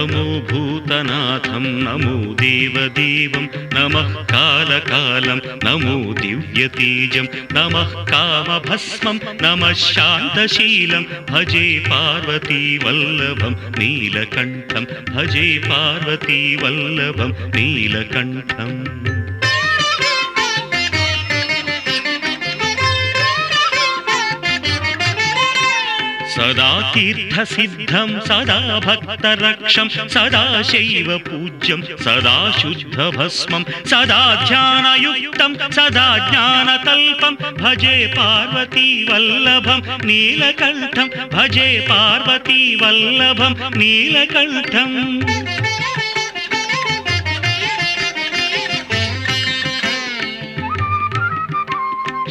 नमो भूतनाथं नमो देवदेवं नमः कालकालं नमो दिव्यतेजं नमः कामभस्मं नमः शान्तशीलं भजे पार्वतीवल्लभं नीलकण्ठं भजे पार्वतीवल्लभं नीलकण्ठम् सदा तीर्थसिद्धं सदा भक्तरक्षं सदा शैव पूज्यं सदा शुद्धभस्मं सदा ध्यानयुक्तं सदा ज्ञानकल्पं भजे पार्वतीवल्लभं नीलकण्ठं भजे पार्वतीवल्लभं नीलकण्ठम्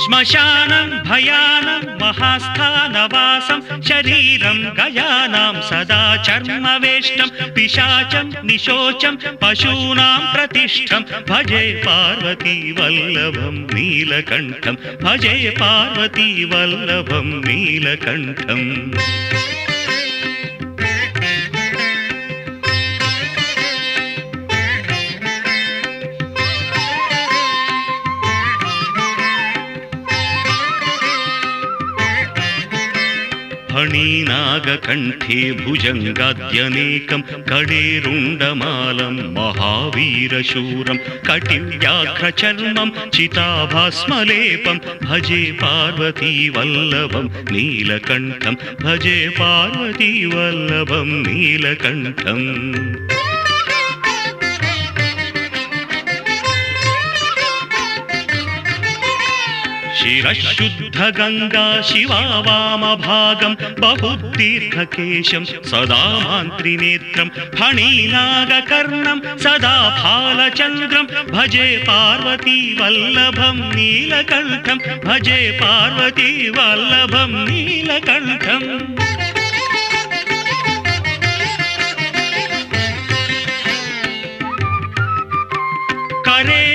श्मशानं भयानं महास्थानवासं शरीरं गयानां सदा चर्मवेष्टं पिशाचं निशोचं पशूनां प्रतिष्ठं भजे पार्वतीवल्लभं नीलकण्ठं भजे पार्वतीवल्लभं नीलकण्ठम् फणीनागकण्ठे भुजङ्गाद्यनेकं कडेरुण्डमालं महावीरशूरं कटिव्याघ्रचर्मं चिताभास्मलेपं भजे पार्वतीवल्लभं नीलकण्ठं भजे पार्वतीवल्लभं नीलकण्ठम् शिरशुद्धगङ्गा शिवा वामभागं बहुतीर्थकेशं सदा मान्त्रिनेत्रं फणीनागकर्णं सदा फालचन्द्रं भजे पार्वतीवल्लभं नीलकण्ठं भजे पार्वतीवल्लभं नीलकण्ठम्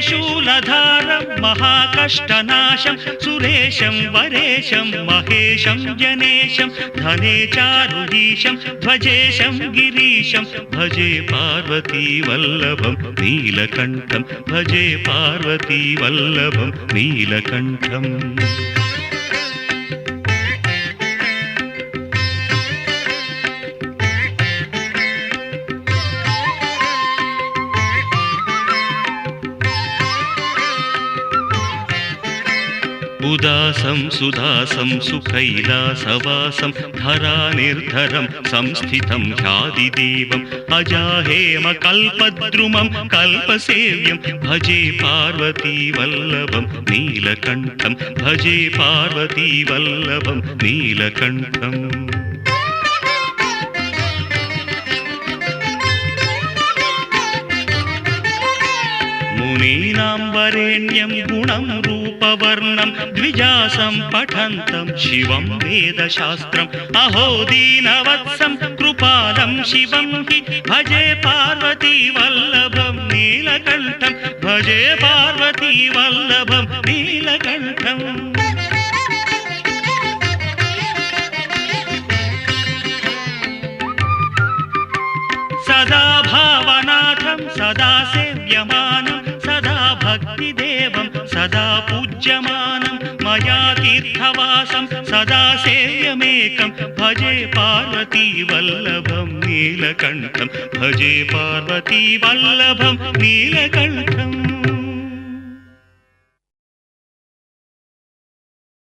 शूलधारं महाकष्टनाशं सुरेशं वरेशं महेशं जनेशं धने चारुधीशं ध्वजेशं गिरीशं भजे पार्वतीवल्लभं नीलकण्ठं भजे पार्वतीवल्लभं नीलकण्ठम् उदासं सुदासं सुकैलासवासं धरानिर्धरं संस्थितं ह्यादिदेवम् अजाहेमकल्पद्रुमं कल्पसेव्यं भजे पार्वतीवल्लभं नीलकण्ठं भजे पार्वतीवल्लभं नीलकण्ठम् मुनीनां वरेण्यं गुणं रूपवर्णं द्विजासं पठन्तं शिवं वेदशास्त्रम् अहो दीनवत्सं कृपालं शिवं हि भजे पार्वतीवल्लभं नीलकण्ठं भजे पार्वतीवल्लभं नीलकण्ठम् सदा भावनाथं सदा सेव्यमानं सदा भक्तिदेवं सदा पूज्यमानं मया तीर्थवासं सदा सेव्यमेकं भजे पार्वतीवल्लभं नीलकण्ठं भजे पार्वतीवल्लभं नीलकण्ठम्